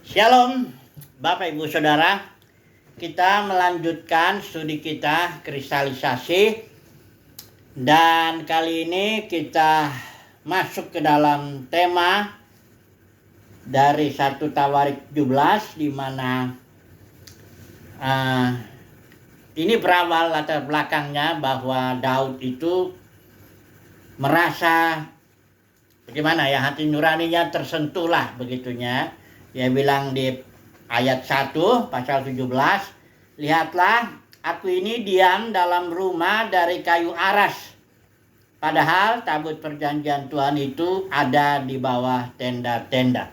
Shalom Bapak Ibu Saudara, kita melanjutkan studi kita kristalisasi, dan kali ini kita masuk ke dalam tema dari 1 Tawarik 17, di mana ini berawal latar belakangnya bahwa Daud itu merasa bagaimana ya, hati nuraninya tersentuh lah begitunya. Dia bilang di ayat 1 pasal 17, lihatlah aku ini diam dalam rumah dari kayu aras, padahal tabut perjanjian Tuhan itu ada di bawah tenda-tenda.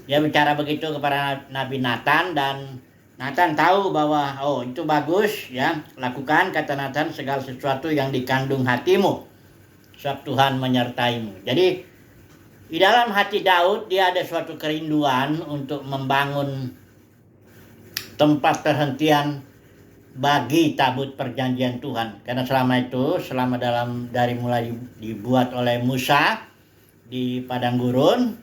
Dia bicara begitu kepada Nabi Nathan, dan Nathan tahu bahwa itu bagus ya, lakukan, kata Nathan, segala sesuatu yang dikandung hatimu, sebab Tuhan menyertaimu. Jadi di dalam hati Daud, dia ada suatu kerinduan untuk membangun tempat perhentian bagi tabut perjanjian Tuhan. Karena selama dari mulai dibuat oleh Musa di padang gurun,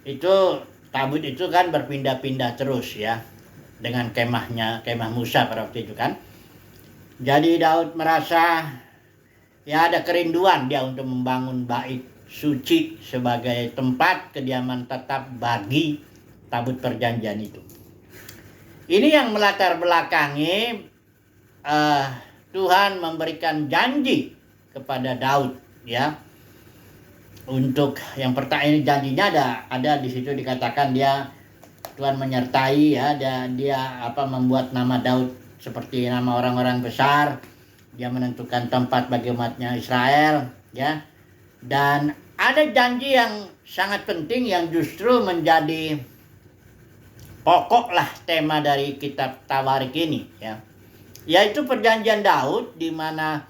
itu tabut itu kan berpindah-pindah terus ya, dengan kemah Musa pada waktu itu kan. Jadi Daud merasa ya ada kerinduan dia untuk membangun bait suci sebagai tempat kediaman tetap bagi tabut perjanjian itu. Ini yang melatar belakangi Tuhan memberikan janji kepada Daud ya. Untuk yang pertama, ini janjinya ada di situ dikatakan Tuhan menyertai ya, dia membuat nama Daud seperti nama orang-orang besar. Dia menentukan tempat bagi umatnya Israel ya. Dan ada janji yang sangat penting yang justru menjadi pokok lah tema dari kitab Tawarik ini ya. Yaitu perjanjian Daud, di mana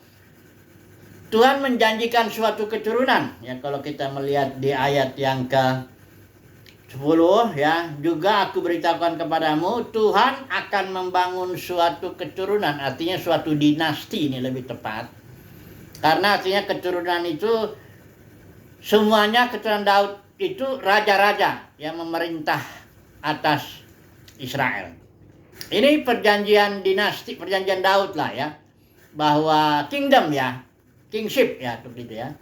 Tuhan menjanjikan suatu keturunan ya. Kalau kita melihat di ayat yang ke-10 ya, juga aku beritahukan kepadamu Tuhan akan membangun suatu keturunan, artinya suatu dinasti, ini lebih tepat. Karena artinya keturunan itu semuanya, keturunan Daud itu raja-raja yang memerintah atas Israel. Ini perjanjian dinasti, perjanjian Daud lah ya, bahwa kingdom ya, kingship ya, begitu ya.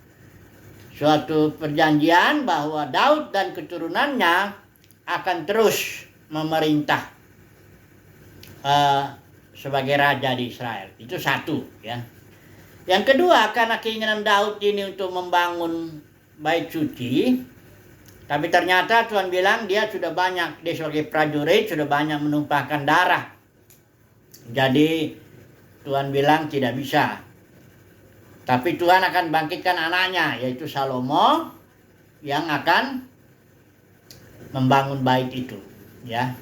Suatu perjanjian bahwa Daud dan keturunannya akan terus memerintah sebagai raja di Israel. Itu satu ya. Yang kedua, karena keinginan Daud ini untuk membangun bait suci, tapi ternyata Tuhan bilang dia sebagai prajurit sudah banyak menumpahkan darah. Jadi Tuhan bilang tidak bisa. Tapi Tuhan akan bangkitkan anaknya, yaitu Salomo, yang akan membangun bait itu ya.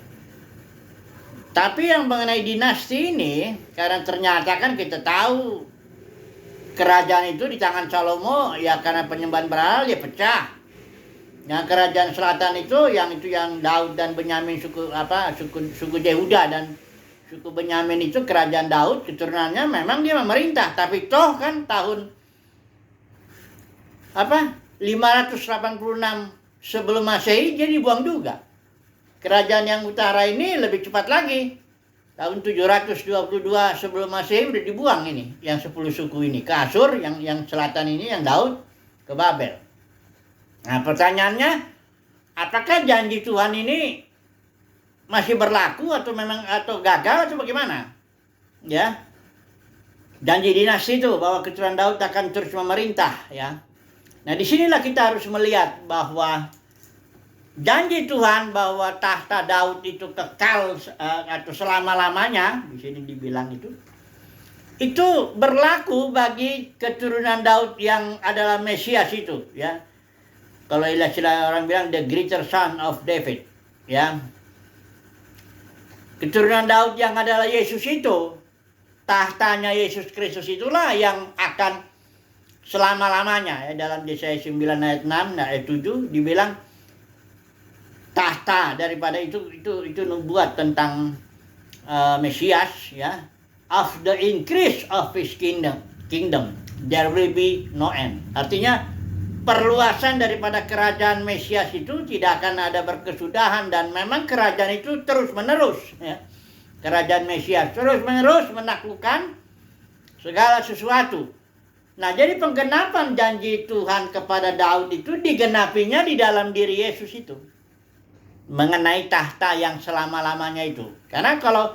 Tapi yang mengenai dinasti ini, karena ternyata kan kita tahu kerajaan itu di tangan Salomo ya, karena penyembahan berhala dia pecah. Yang kerajaan selatan itu yang Daud dan Benyamin, suku Yehuda dan suku Benyamin itu kerajaan Daud, keturunannya memang dia memerintah, tapi toh kan tahun 586 sebelum Masehi dia dibuang juga. Kerajaan yang utara ini lebih cepat lagi. Tahun 722 sebelum Masehi udah dibuang ini, yang 10 suku ini ke Asur, yang selatan ini yang Daud ke Babel. Nah, pertanyaannya, apakah janji Tuhan ini masih berlaku atau gagal atau bagaimana? Ya. Janji dinasti itu bahwa keturunan Daud akan terus memerintah ya. Nah, disinilah kita harus melihat bahwa janji Tuhan bahwa tahta Daud itu kekal atau selama-lamanya, di sini dibilang itu berlaku bagi keturunan Daud yang adalah Mesias itu ya. Kalau istilah orang bilang the greater son of David ya. Keturunan Daud yang adalah Yesus itu, tahtanya Yesus Kristus itulah yang akan selama-lamanya ya. Dalam Yesaya 9 ayat 6 ayat 7 dibilang tahta daripada itu nubuat tentang Mesias ya. Of the increase of his kingdom there will be no end. Artinya perluasan daripada kerajaan Mesias itu tidak akan ada berkesudahan, dan memang kerajaan itu terus menerus ya. Kerajaan Mesias terus menerus menaklukkan segala sesuatu. Nah, jadi penggenapan janji Tuhan kepada Daud itu digenapinya di dalam diri Yesus itu, mengenai tahta yang selama-lamanya itu. Karena kalau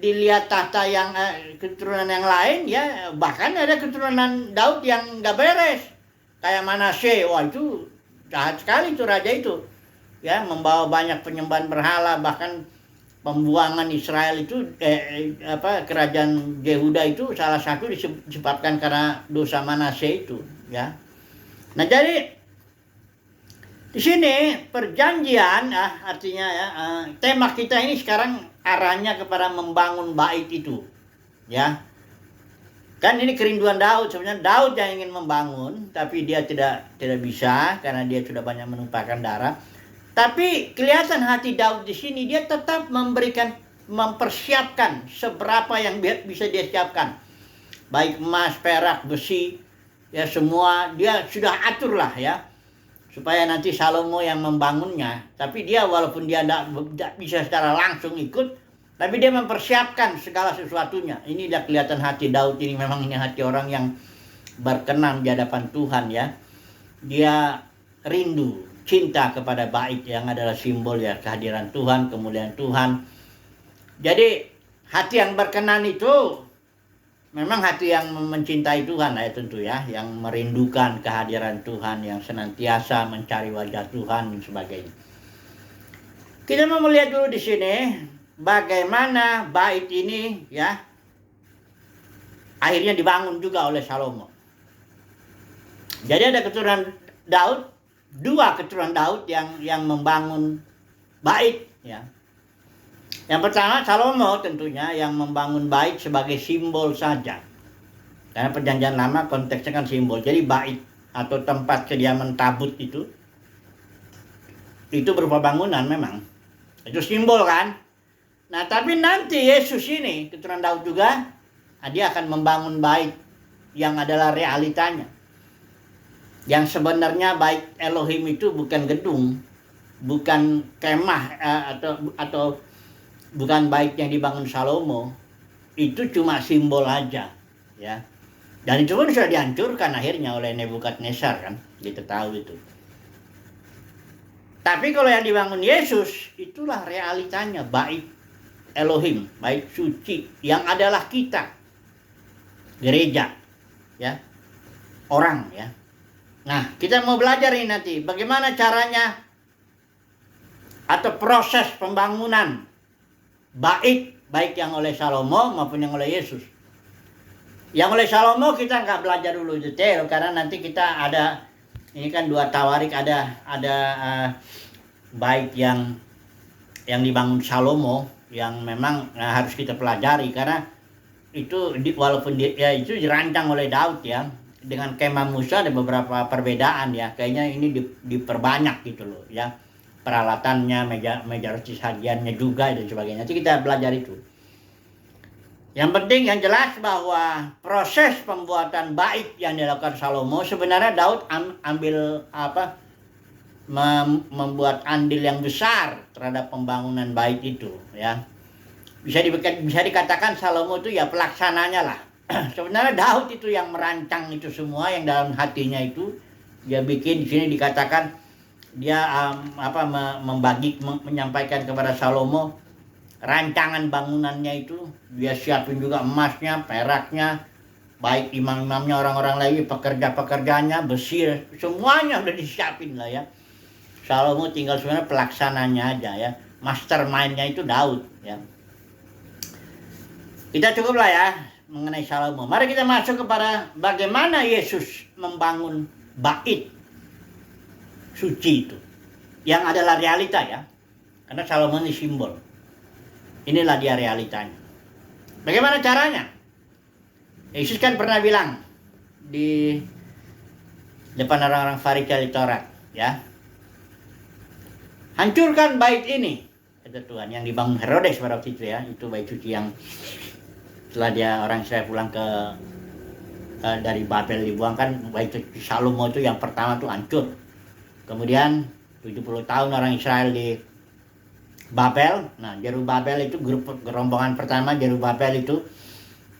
dilihat tahta yang keturunan yang lain ya, bahkan ada keturunan Daud yang nggak beres, kayak Manasye. Wah, itu jahat sekali itu raja itu ya, membawa banyak penyembahan berhala, bahkan pembuangan Israel itu kerajaan Yehuda itu salah satu disebabkan karena dosa Manasye itu ya. Nah, jadi di sini perjanjian artinya ya, tema kita ini sekarang arahnya kepada membangun bait itu ya. Kan ini kerinduan Daud, sebenarnya Daud yang ingin membangun, tapi dia tidak bisa karena dia sudah banyak menumpahkan darah. Tapi kelihatan hati Daud di sini, dia tetap mempersiapkan seberapa yang bisa dia siapkan. Baik emas, perak, besi, ya semua dia sudah atur lah ya. Supaya nanti Salomo yang membangunnya. Tapi dia walaupun dia tidak bisa secara langsung ikut, tapi dia mempersiapkan segala sesuatunya. Ini udah kelihatan hati Daud ini, memang ini hati orang yang berkenan di hadapan Tuhan ya. Dia rindu, cinta kepada bait yang adalah simbol ya kehadiran Tuhan, kemuliaan Tuhan. Jadi hati yang berkenan itu memang hati yang mencintai Tuhan ya tentu ya, yang merindukan kehadiran Tuhan, yang senantiasa mencari wajah Tuhan dan sebagainya. Kita mau melihat dulu di sini bagaimana bait ini ya akhirnya dibangun juga oleh Salomo. Jadi ada keturunan Daud, dua keturunan Daud yang membangun bait ya. Yang pertama Salomo tentunya yang membangun bait sebagai simbol saja. Karena perjanjian lama konteksnya kan simbol. Jadi bait atau tempat kediaman tabut itu berupa bangunan memang. Itu simbol kan. Nah, tapi nanti Yesus ini keturunan Daud juga, dia akan membangun bait yang adalah realitanya. Yang sebenarnya bait Elohim itu bukan gedung, bukan kemah atau bukan bait yang dibangun Salomo. Itu cuma simbol aja ya. Dan itu pun sudah dihancurkan akhirnya oleh Nebukadnezar kan, kita tahu itu. Tapi kalau yang dibangun Yesus, itulah realitanya bait Elohim, bait suci yang adalah kita, gereja ya, orang ya. Nah, kita mau belajar ini nanti bagaimana caranya atau proses pembangunan bait, baik yang oleh Salomo maupun yang oleh Yesus. Yang oleh Salomo kita nggak belajar dulu detail karena nanti kita ada, ini kan dua tawarik, ada bait yang dibangun Salomo yang memang harus kita pelajari karena itu walaupun itu dirancang oleh Daud ya. Dengan kemah Musa ada beberapa perbedaan ya. Kayaknya ini diperbanyak gitu loh ya. Peralatannya, meja roti sajiannya juga dan sebagainya. Nanti kita belajar itu. Yang penting yang jelas bahwa proses pembuatan bait yang dilakukan Salomo sebenarnya Daud membuat andil yang besar terhadap pembangunan bait itu ya. Bisa dikatakan Salomo itu ya pelaksananya lah. Sebenarnya Daud itu yang merancang itu semua, yang dalam hatinya itu dia bikin. Di sini dikatakan dia menyampaikan kepada Salomo rancangan bangunannya itu. Dia siapin juga emasnya, peraknya, baik imam-imamnya, orang-orang lagi, pekerja-pekerjanya, besi, semuanya udah disiapin lah ya. Salomo tinggal sebenarnya pelaksananya aja ya. Mastermind-nya itu Daud ya. Kita cukup lah ya mengenai Salomo. Mari kita masuk kepada bagaimana Yesus membangun bait suci itu, yang adalah realita ya. Karena Salomo ini simbol. Inilah dia realitanya. Bagaimana caranya? Yesus kan pernah bilang di depan orang-orang Farisi Taurat ya. Hancurkan bait ini, kata Tuhan, yang dibangun Herodes pada waktu itu ya. Itu bait suci yang setelah dia orang Israel pulang ke dari Babel dibuangkan, bait suci Salomo itu yang pertama tuh hancur. Kemudian 70 tahun orang Israel di Babel. Nah, Zerubabel itu gerombongan pertama. Zerubabel itu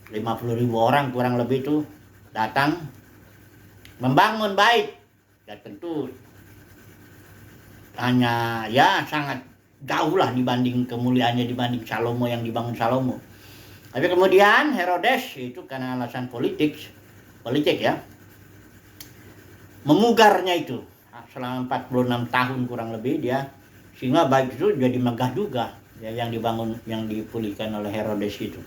50.000 orang kurang lebih itu datang membangun bait. Ya tentu hanya ya sangat jauh lah dibanding kemuliaannya dibanding Salomo yang dibangun Salomo. Tapi kemudian Herodes itu karena alasan politik ya, memugarnya itu selama 46 tahun kurang lebih dia, sehingga bait itu jadi megah juga ya, yang dibangun, yang dipulihkan oleh Herodes itu.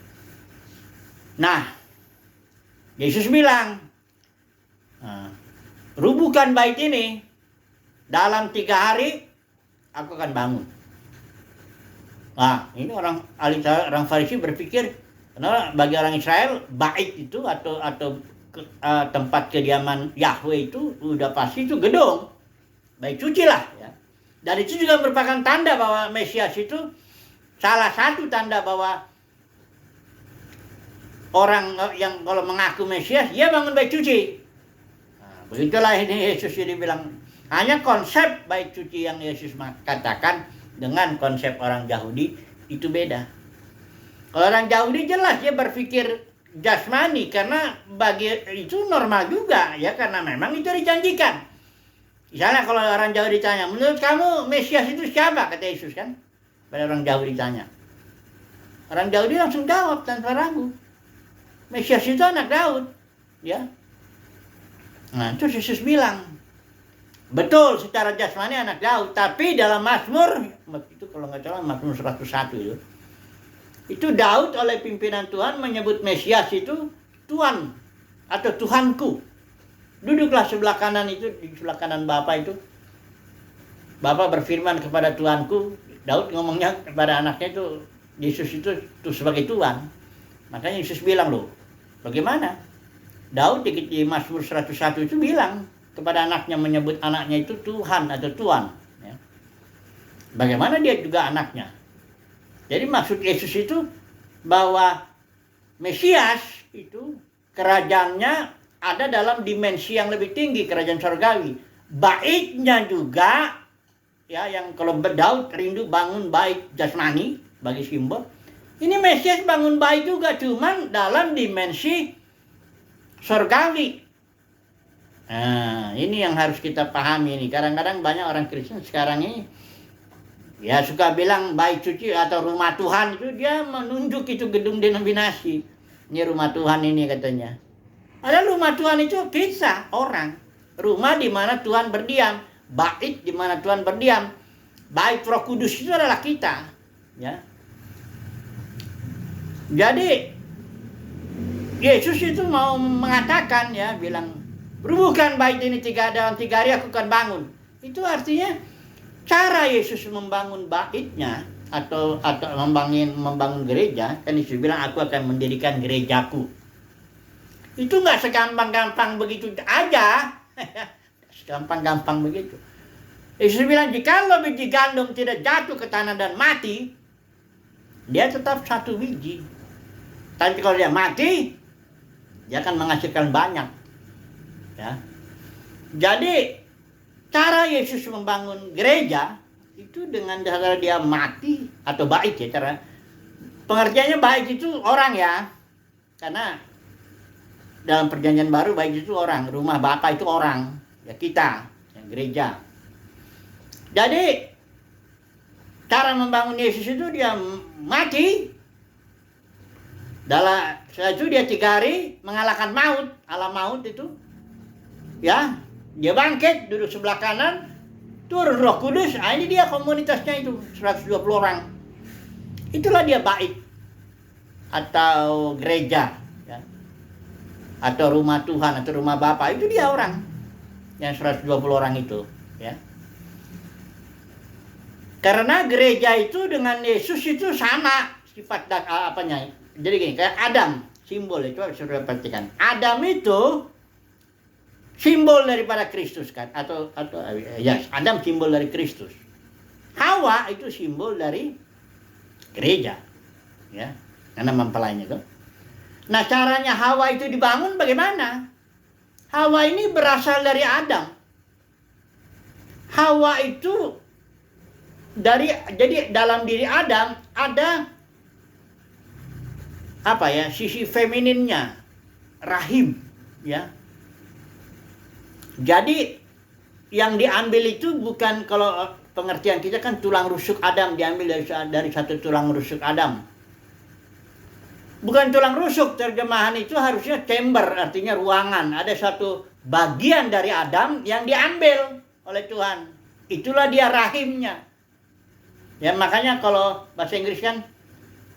Nah, Yesus bilang, rubuhkan bait ini, dalam 3 hari aku akan bangun. Nah, ini orang Farisi berpikir, karena bagi orang Israel bait itu atau tempat kediaman Yahweh itu udah pasti itu gedung, bait suci lah ya. Dan itu juga merupakan tanda bahwa Mesias itu, salah satu tanda bahwa orang yang kalau mengaku Mesias dia bangun bait suci. Nah, begitulah ini Yesus ini bilang, hanya konsep bait suci yang Yesus katakan dengan konsep orang Yahudi itu beda. Kalau orang Yahudi jelas dia berpikir jasmani, karena bagi itu normal juga ya, karena memang itu dijanjikan. Misalnya kalau orang Yahudi ditanya, menurut kamu Mesias itu siapa? Kata Yesus kan, pada orang Yahudi ditanya. Orang Yahudi langsung jawab tanpa ragu, Mesias itu anak Daud, ya. Nah, terus Yesus bilang, betul secara jasmani anak Daud, tapi dalam Mazmur itu kalau nggak salah Mazmur 101 itu Daud oleh pimpinan Tuhan menyebut Mesias itu Tuhan atau Tuhanku. Duduklah sebelah kanan itu, di sebelah kanan Bapa itu. Bapa berfirman kepada Tuhanku. Daud ngomongnya kepada anaknya itu, Yesus itu sebagai Tuhan. Makanya Yesus bilang, loh, bagaimana? Daud di Mazmur 101 itu bilang kepada anaknya, menyebut anaknya itu Tuhan atau Tuhan. Ya. Bagaimana dia juga anaknya? Jadi maksud Yesus itu bahwa Mesias itu kerajaannya ada dalam dimensi yang lebih tinggi, kerajaan surgawi. Baitnya juga ya, yang kalau Daud rindu bangun bait jasmani bagi simbol. Ini Mesias bangun bait juga, cuman dalam dimensi surgawi. Nah, ini yang harus kita pahami ini. Kadang-kadang banyak orang Kristen sekarang ini ya suka bilang bait suci atau rumah Tuhan itu, dia menunjuk itu gedung denominasi. Ini rumah Tuhan ini katanya. Ada rumah Tuhan itu kita orang. Rumah di mana Tuhan berdiam, bait di mana Tuhan berdiam. Bait Roh Kudus itu adalah kita, ya. Jadi Yesus itu mau mengatakan ya, bilang rubuhkan bait ini dalam 3 hari aku akan bangun. Itu artinya cara Yesus membangun baitnya atau membangun gereja, kan Yesus bilang aku akan mendirikan gerejaku. Itu nggak segampang-gampang begitu aja. Segampang-gampang begitu. Yesus bilang jikalau biji gandum tidak jatuh ke tanah dan mati, dia tetap 1 biji. Tapi kalau dia mati, dia akan menghasilkan banyak. Ya. Jadi cara Yesus membangun gereja itu dengan cara dia mati atau bait ya, cara pengertiannya bait itu orang ya, karena dalam perjanjian baru bait itu orang, rumah Bapa itu orang ya, kita yang gereja. Jadi cara membangun Yesus itu dia mati, setelah itu dia 3 hari mengalahkan maut, alam maut itu ya. Dia bangkit, duduk sebelah kanan, turun Roh Kudus. Nah, ini dia komunitasnya itu, 120 orang. Itulah dia bait atau gereja ya. Atau rumah Tuhan atau rumah Bapa, itu dia orang yang 120 orang itu ya. Karena gereja itu dengan Yesus itu sama sifat apanya. Jadi gini, kayak Adam, simbol itu sudah perhatikan. Adam itu simbol daripada Kristus kan, atau ya, Adam simbol dari Kristus. Hawa itu simbol dari gereja, ya, karena mempelainya itu. Nah, caranya Hawa itu dibangun bagaimana? Hawa ini berasal dari Adam. Hawa itu jadi dalam diri Adam ada apa ya, sisi femininnya, rahim, ya. Jadi yang diambil itu bukan, kalau pengertian kita kan tulang rusuk Adam, diambil dari satu tulang rusuk Adam. Bukan tulang rusuk, terjemahan itu harusnya chamber, artinya ruangan. Ada satu bagian dari Adam yang diambil oleh Tuhan. Itulah dia rahimnya. Ya, makanya kalau bahasa Inggris kan,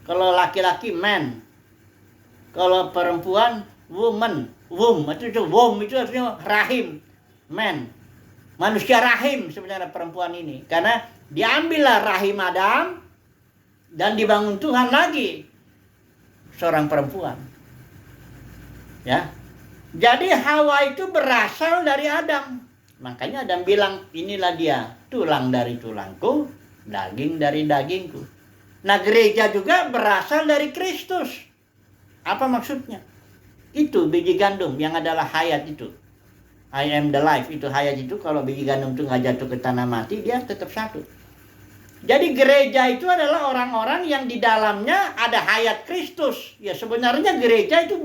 kalau laki-laki man, kalau perempuan woman, womb itu womb itu artinya rahim, man. Manusia rahim sebenarnya perempuan ini, karena diambillah rahim Adam dan dibangun Tuhan lagi seorang perempuan. Ya. Jadi Hawa itu berasal dari Adam. Makanya Adam bilang, inilah dia, tulang dari tulangku, daging dari dagingku. Nah, gereja juga berasal dari Kristus. Apa maksudnya? Itu biji gandum yang adalah hayat itu. I am the life, itu hayat itu. Kalau biji gandum itu nggak jatuh ke tanah mati, dia tetap satu. Jadi gereja itu adalah orang-orang yang di dalamnya ada hayat Kristus. Ya, sebenarnya gereja itu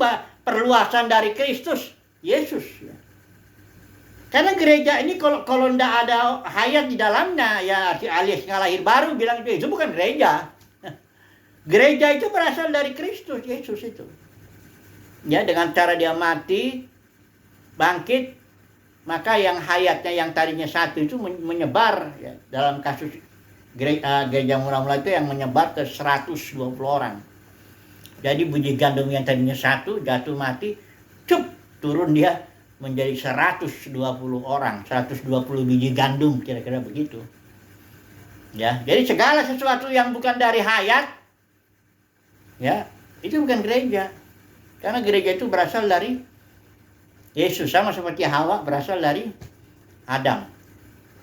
perluasan dari Kristus, Yesus. Ya. Karena gereja ini kalau tidak ada hayat di dalamnya, ya alias lahir baru bilang itu bukan gereja. Gereja itu berasal dari Kristus, Yesus itu. Ya, dengan cara dia mati, bangkit, maka yang hayatnya yang tadinya satu itu menyebar, ya, dalam kasus gereja mula-mula itu yang menyebar ke 120 orang. Jadi biji gandum yang tadinya satu jatuh mati, turun dia menjadi 120 orang, 120 biji gandum, kira-kira begitu. Ya, jadi segala sesuatu yang bukan dari hayat, ya, itu bukan gereja. Karena gereja itu berasal dari Yesus, sama seperti Hawa berasal dari Adam.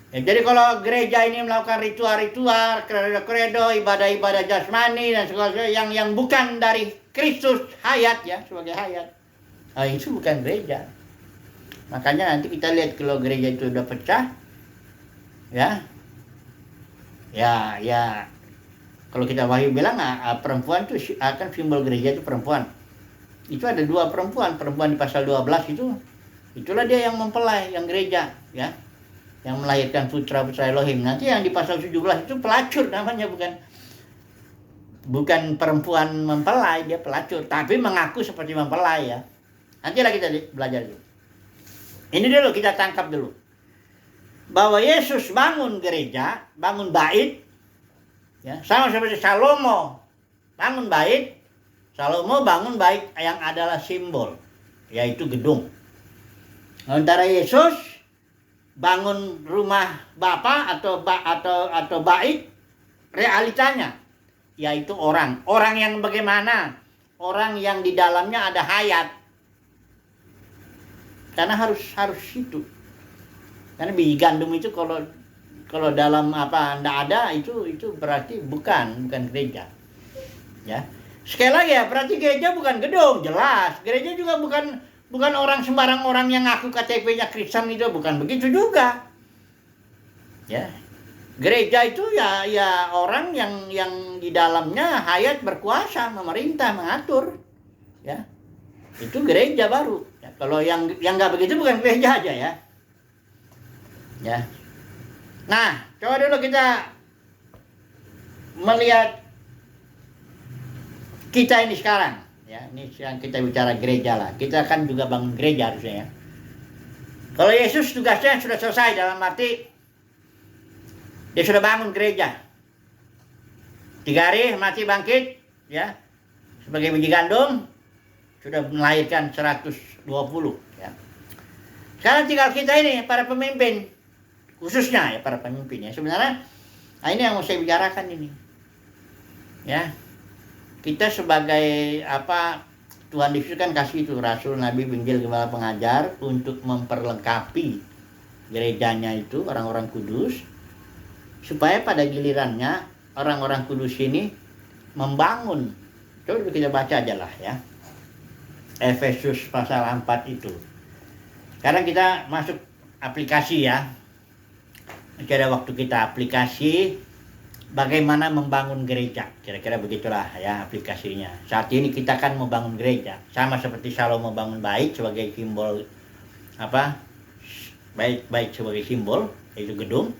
Ya, jadi kalau gereja ini melakukan ritual-ritual, kredo-kredo, ibadah-ibadah jasmani dan segala yang bukan dari Kristus hayat, ya, sebagai hayat, itu bukan gereja. Makanya nanti kita lihat kalau gereja itu udah pecah, ya, kalau kita Wahyu bilang perempuan itu akan simbol gereja itu perempuan. Itu ada dua perempuan di pasal 12 itulah dia yang mempelai, yang gereja, ya, yang melahirkan putra-putra Elohim. Nanti yang di pasal 17 itu pelacur namanya, bukan perempuan mempelai, dia pelacur, tapi mengaku seperti mempelai, ya. Nantilah kita belajar dulu. Ini dulu kita tangkap dulu. Bahwa Yesus bangun gereja, bangun bait, ya, sama seperti Salomo bangun bait. Salomo bangun bait yang adalah simbol, yaitu gedung. Sementara Yesus bangun rumah Bapa atau bait, realitanya yaitu orang. Orang yang bagaimana? Orang yang di dalamnya ada hayat. Karena harus itu. Karena biji gandum itu kalau dalam ndak ada, itu berarti bukan gereja. Ya. Sekali lagi ya, berarti gereja bukan gedung, jelas. Gereja juga bukan orang sembarang orang yang ngaku KTP-nya Kristen, itu bukan begitu juga. Ya. Gereja itu ya orang yang di dalamnya hayat berkuasa, memerintah, mengatur. Ya. Itu gereja baru. Ya, kalau yang nggak begitu bukan gereja aja, ya. Ya. Nah, coba dulu kita melihat kita ini sekarang, ya. Ini yang kita bicara gereja lah. Kita kan juga bangun gereja harusnya, ya. Kalau Yesus tugasnya sudah selesai, dalam arti dia sudah bangun gereja. 3 hari mati bangkit, ya. Sebagai biji gandum, sudah melahirkan 120, ya. Sekarang tinggal kita ini, para pemimpin, khususnya ya para pemimpin, ya. Sebenarnya, ini yang mau saya bicarakan ini, ya. Kita sebagai Tuhan Yesus kan kasih itu rasul, nabi, penginjil, gembala, pengajar untuk memperlengkapi gerejanya itu, orang-orang kudus, supaya pada gilirannya orang-orang kudus ini membangun. Coba kita baca aja lah, ya. Efesus pasal 4 itu. Sekarang kita masuk aplikasi ya. Masih ada waktu kita aplikasi bagaimana membangun gereja. Kira-kira begitulah ya aplikasinya. Saat ini kita kan membangun gereja. Sama seperti Shalom membangun bait sebagai simbol apa? Bait sebagai simbol, itu gedung.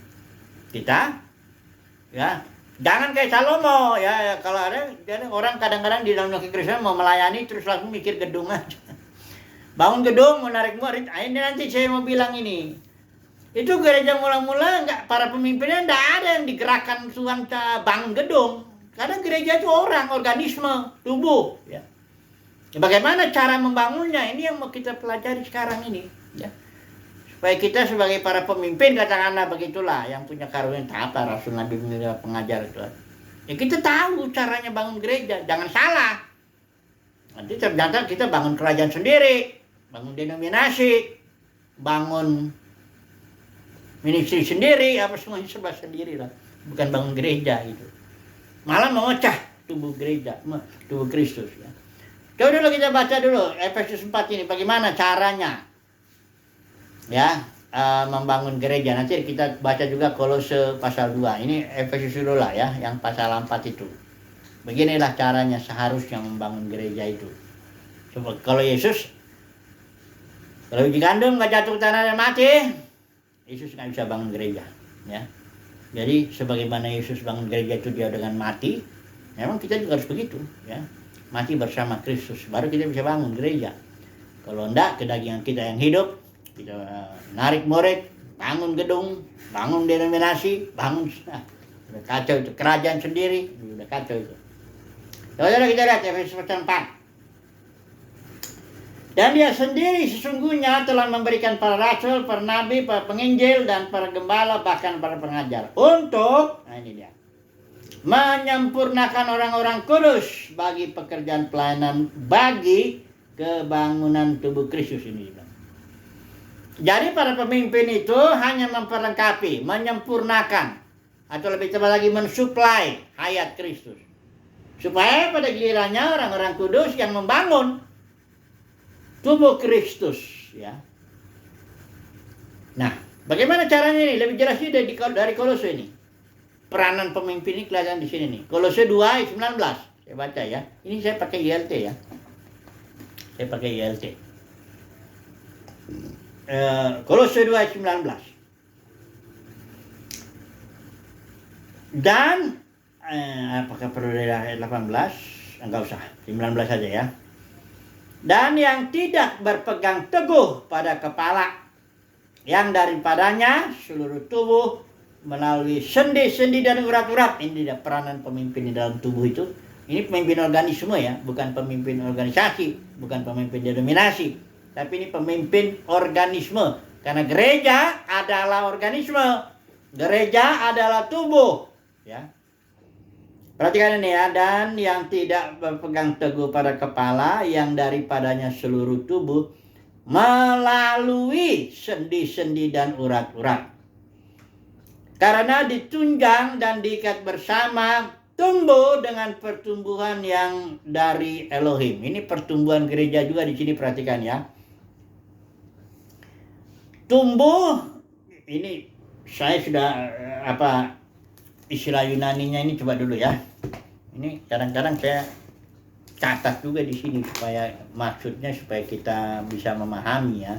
Kita ya jangan kayak Salomo ya, kalau ada orang kadang-kadang di dalam Kristen mau melayani terus langsung mikir gedung aja. Bangun gedung, menarik murid. Ini nanti saya mau bilang ini. Itu gereja mula-mula enggak, para pemimpinnya enggak ada yang digerakkan Tuhan bangun gedung. Karena gereja itu orang, organisme, tubuh ya. Bagaimana cara membangunnya? Ini yang mau kita pelajari sekarang ini ya. Supaya kita sebagai para pemimpin, katakanlah begitulah, yang punya karunia apa, Rasul Nabi pengajar itu. Ya kita tahu caranya bangun gereja, jangan salah. Nanti ternyata kita bangun kerajaan sendiri, bangun denominasi, bangun ministry sendiri, apa semuanya serba sendiri lah. Bukan bangun gereja itu. Malah memecah tubuh gereja, tubuh Kristus ya. Coba dulu kita baca dulu Efesus 4 ini, bagaimana caranya ya membangun gereja. Nanti kita baca juga Kolose pasal 2. Ini Efesus dulu lah ya, yang pasal 4 itu. Beginilah caranya seharusnya membangun gereja itu. Coba kalau Yesus, kalau dikandung nggak jatuh ke tanah dan mati, Yesus nggak bisa bangun gereja ya. Jadi sebagaimana Yesus bangun gereja itu dia dengan mati, memang kita juga harus begitu ya. Mati bersama Kristus, baru kita bisa bangun gereja. Kalau enggak, kedagingan kita yang hidup, kita narik murid, bangun gedung, bangun denominasi, bangun udah kacau itu, kerajaan sendiri, udah kacau itu. Saudara kita lihat Efesus 4. Dan dia sendiri sesungguhnya telah memberikan para rasul, para nabi, para penginjil, dan para gembala, bahkan para pengajar. Untuk, nah ini dia, menyempurnakan orang-orang kudus bagi pekerjaan pelayanan, bagi kebangunan tubuh Kristus ini. Jadi para pemimpin itu hanya memperlengkapi, menyempurnakan, atau lebih tepat lagi mensuplai hayat Kristus. Supaya pada gilirannya orang-orang kudus yang membangun tubuh Kristus ya. Nah, bagaimana caranya ini? Lebih jelas dari Kolose ini. Peranan pemimpin ini kelihatan di sini nih. Kolose 2 ayat 19. Saya baca ya. Ini saya pakai ILT ya. Saya pakai ILT. Kolose 2 ayat 19. Dan apakah perlu dari ayat 18? Enggak usah, 19 saja ya. Dan yang tidak berpegang teguh pada kepala, yang daripadanya seluruh tubuh melalui sendi-sendi dan urat-urat. Ini dia peranan pemimpin di dalam tubuh itu. Ini pemimpin organisme ya, bukan pemimpin organisasi, bukan pemimpin denominasi, tapi ini pemimpin organisme. Karena gereja adalah organisme, gereja adalah tubuh ya. Perhatikan ini ya, dan yang tidak berpegang teguh pada kepala, yang daripadanya seluruh tubuh melalui sendi-sendi dan urat-urat, karena ditunjang dan diikat bersama, tumbuh dengan pertumbuhan yang dari Elohim. Ini pertumbuhan gereja juga di sini, perhatikan ya. Tumbuh, ini saya sudah istilah Yunaninya ini coba dulu ya. Ini kadang-kadang saya catat juga di sini supaya maksudnya supaya kita bisa memahami ya.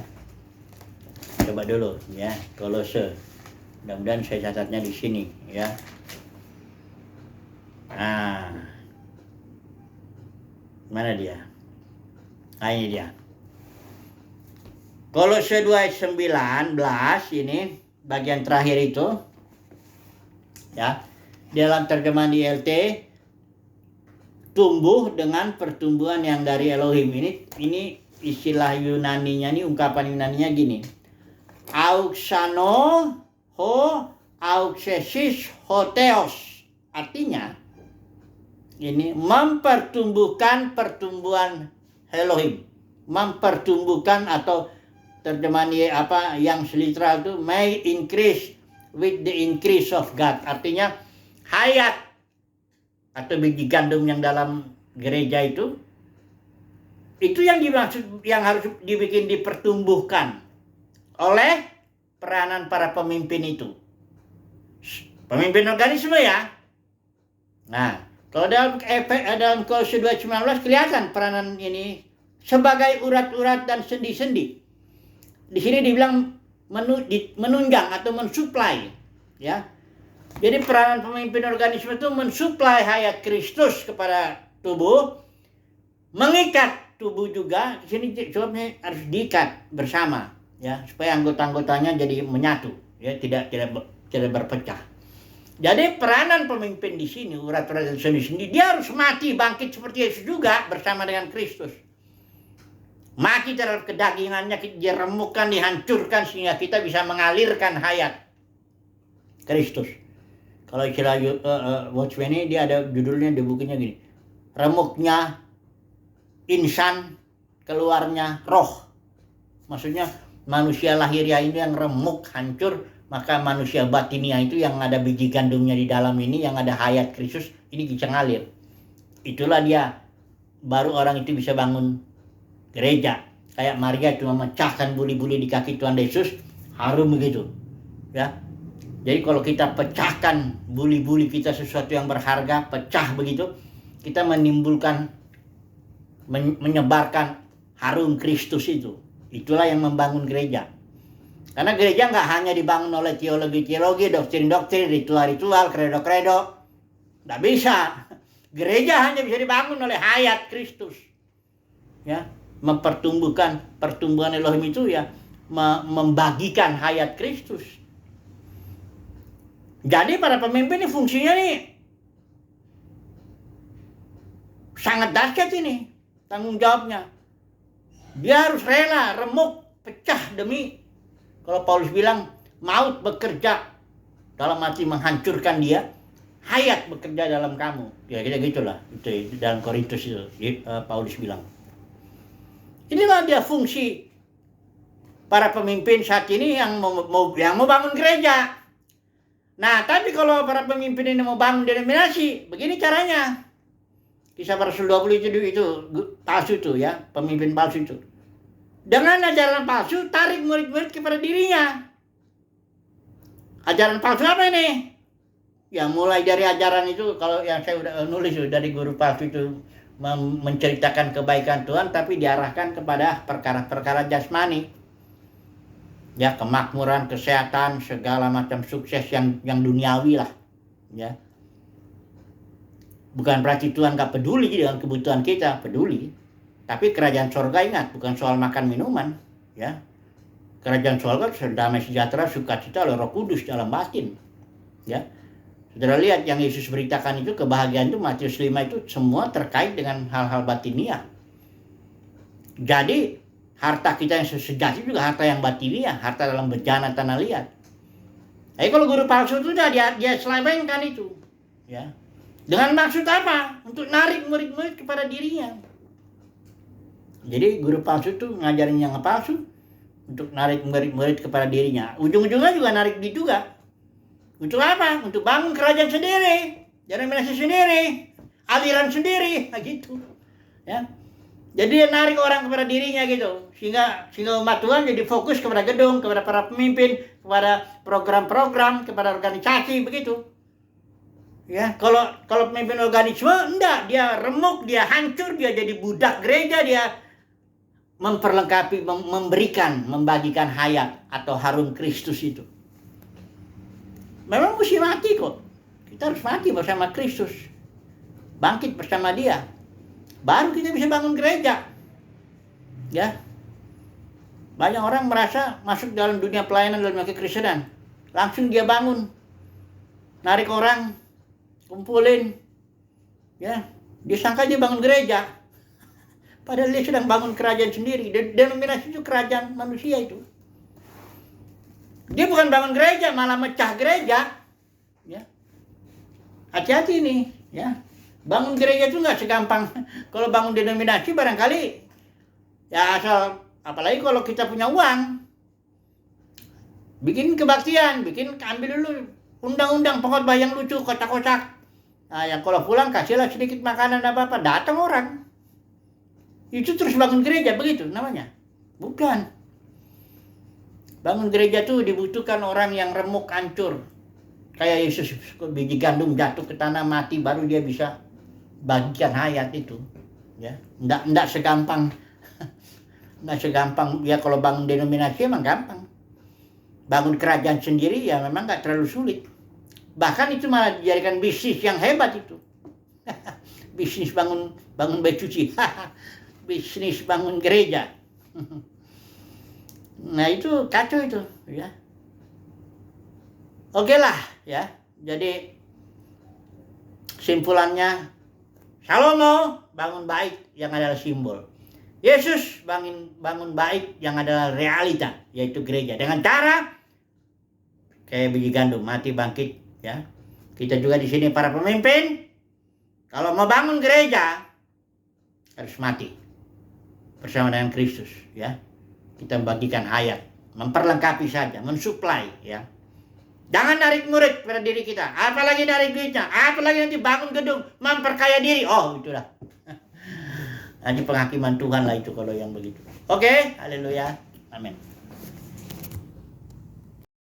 Coba dulu ya, Kolose. Mudah-mudahan saya catatnya di sini ya. Nah, mana dia? Nah ini dia. Kolose 2 ayat 19 ini bagian terakhir itu. Ya, dalam terjemahan ILT, tumbuh dengan pertumbuhan yang dari Elohim. Ini istilah Yunaninya, ini ungkapan Yunaninya gini. Auxano ho auxesis hoteos. Artinya ini mempertumbuhkan pertumbuhan Elohim. Mempertumbuhkan, atau terjemahan yang literal itu may increase with the increase of God. Artinya hayat atau biji gandum yang dalam gereja itu Itu yang dimaksud, yang harus dibikin dipertumbuhkan oleh peranan para pemimpin itu. Pemimpin organisme ya. Nah, kalau dalam Kolose 2:19 kelihatan peranan ini sebagai urat-urat dan sendi-sendi. Di sini dibilang menunjang atau mensuplai, ya. Jadi peranan pemimpin organisme itu mensuplai hayat Kristus kepada tubuh, mengikat tubuh juga. Di sini sebabnya harus diikat bersama, ya, supaya anggota-anggotanya jadi menyatu, ya, tidak berpecah. Jadi peranan pemimpin di sini, urat-urat dan sendi-sendi, dia harus mati bangkit seperti Yesus juga bersama dengan Kristus. Mati terhadap kedagingannya, diremukkan, dihancurkan sehingga kita bisa mengalirkan hayat Kristus. Kalau istilah Watchman ini dia ada judulnya di bukunya gini, remuknya insan, keluarnya roh. Maksudnya manusia lahiriah ini yang remuk, hancur, maka manusia batinia itu yang ada biji gandumnya di dalam ini, yang ada hayat Kristus, ini bisa ngalir. Itulah dia, baru orang itu bisa bangun gereja. Kayak Maria cuma memecahkan buli-buli di kaki Tuhan Yesus, harum begitu, ya. Jadi kalau kita pecahkan buli-buli kita sesuatu yang berharga, pecah begitu, kita menimbulkan, menyebarkan harum Kristus itu. Itulah yang membangun gereja. Karena gereja nggak hanya dibangun oleh teologi-teologi, doktrin-doktrin, ritual-ritual, kredo-kredo. Nggak bisa. Gereja hanya bisa dibangun oleh hayat Kristus. Ya, mempertumbuhkan pertumbuhan Elohim itu ya, membagikan hayat Kristus. Jadi para pemimpin ini fungsinya nih sangat dahsyat ini tanggung jawabnya. Dia harus rela, remuk, pecah demi, kalau Paulus bilang, maut bekerja dalam arti menghancurkan dia, hayat bekerja dalam kamu. Ya kita gitulah, itu dalam Korintus itu Paulus bilang. Inilah dia fungsi para pemimpin saat ini yang mau bangun gereja. Nah, tapi kalau para pemimpin ini mau bangun denominasi, begini caranya. Kisah Rasul 20 itu palsu itu ya, pemimpin palsu itu. Dengan ajaran palsu, tarik murid-murid kepada dirinya. Ajaran palsu apa ini? Ya mulai dari ajaran itu, kalau yang saya udah nulis dari guru palsu itu menceritakan kebaikan Tuhan, tapi diarahkan kepada perkara-perkara jasmani. Ya, kemakmuran, kesehatan, segala macam sukses yang duniawi lah, ya. Bukan berarti Tuhan gak peduli dengan kebutuhan kita, peduli. Tapi kerajaan sorga ingat, bukan soal makan minuman, ya. Kerajaan sorga damai sejahtera, sukacita oleh Roh Kudus dalam batin, ya. Saudara lihat yang Yesus beritakan itu, kebahagiaan itu Matius 5 itu semua terkait dengan hal-hal batinia. Jadi harta kita yang sejati juga harta yang batinia, harta dalam bejana tanah liat. Jadi kalau guru palsu itu dia selewengkan itu, ya. Dengan maksud apa? Untuk narik murid-murid kepada dirinya. Jadi guru palsu itu ngajarin yang palsu untuk narik murid-murid kepada dirinya. Ujung-ujungnya juga narik dia juga. Untuk apa? Untuk bangun kerajaan sendiri, denominasi sendiri, aliran sendiri, gitu, ya. Jadi dia narik orang kepada dirinya gitu, sehingga umat Tuhan jadi fokus kepada gedung, kepada para pemimpin, kepada program-program, kepada organisasi begitu. Ya, kalau pemimpin organisme enggak, dia remuk, dia hancur, dia jadi budak gereja, dia memperlengkapi, membagikan hayat atau harum Kristus itu. Memang mesti mati kok. Kita harus mati bersama Kristus, bangkit bersama Dia. Baru kita bisa bangun gereja. Ya. Banyak orang merasa masuk dalam dunia pelayanan dalam kekristenan, langsung dia bangun, narik orang, kumpulin, ya. Dia sangka dia bangun gereja, padahal dia sedang bangun kerajaan sendiri. Denominasi itu kerajaan manusia itu. Dia bukan bangun gereja, malah mecah gereja. Ya. Hati-hati nih, ya. Bangun gereja itu nggak segampang. Kalau bangun denominasi barangkali ya asal, apalagi kalau kita punya uang, bikin kebaktian, ambil dulu undang-undang pokok yang lucu, kotak-kotak. Nah, yang kalau pulang kasihlah sedikit makanan apa-apa, datang orang. itu terus bangun gereja, begitu namanya? Bukan. Bangun gereja tuh dibutuhkan orang yang remuk, hancur. Kayak Yesus, biji gandum jatuh ke tanah mati, baru dia bisa bagikan hayat itu. Ya, enggak segampang ya. Kalau bangun denominasi emang gampang. Bangun kerajaan sendiri ya memang nggak terlalu sulit. Bahkan itu malah dijadikan bisnis yang hebat itu. Bisnis bangun bait suci. Bisnis bangun gereja. Nah itu kacau itu, ya. Oke lah, ya. Jadi simpulannya, Salomo bangun bait yang adalah simbol. Yesus bangun bait yang adalah realita, yaitu gereja. Dengan cara kayak biji gandum, mati bangkit, ya. Kita juga di sini para pemimpin, kalau mau bangun gereja harus mati bersama dengan Kristus, ya. Kita membagikan hayat, memperlengkapi saja, mensuplai, ya. Jangan narik murid pada diri kita, apalagi narik duitnya, apalagi nanti bangun gedung, memperkaya diri. Oh, itulah. Nanti penghakiman Tuhan lah itu kalau yang begitu. Oke, haleluya. Amin.